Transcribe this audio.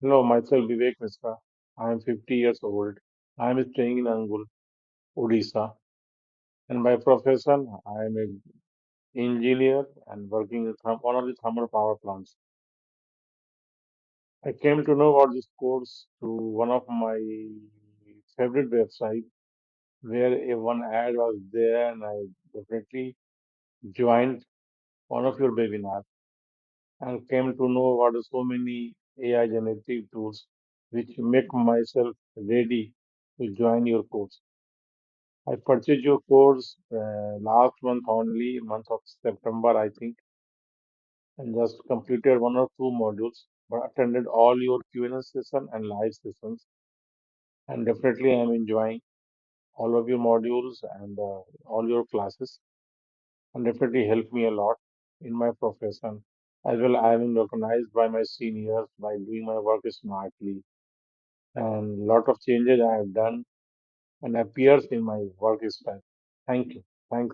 Hello, myself Vivek Misra. I am 50 years old. I am staying in Angul, Odisha, and by profession, I am an engineer and working in one of the thermal power plants. I came to know about this course through one of my favorite websites where one ad was there, and I definitely joined one of your webinars and came to know about so many AI generative tools which make myself ready to join your course. I purchased your course last month only, month of September, I think, and just completed one or two modules, but attended all your Q&A session and live sessions. And definitely, I'm enjoying all of your modules and all your classes, and definitely helped me a lot in my profession. As well, I am recognized by my seniors by doing my work smartly, and lot of changes I have done and appears in my work style. Thank you. Thanks.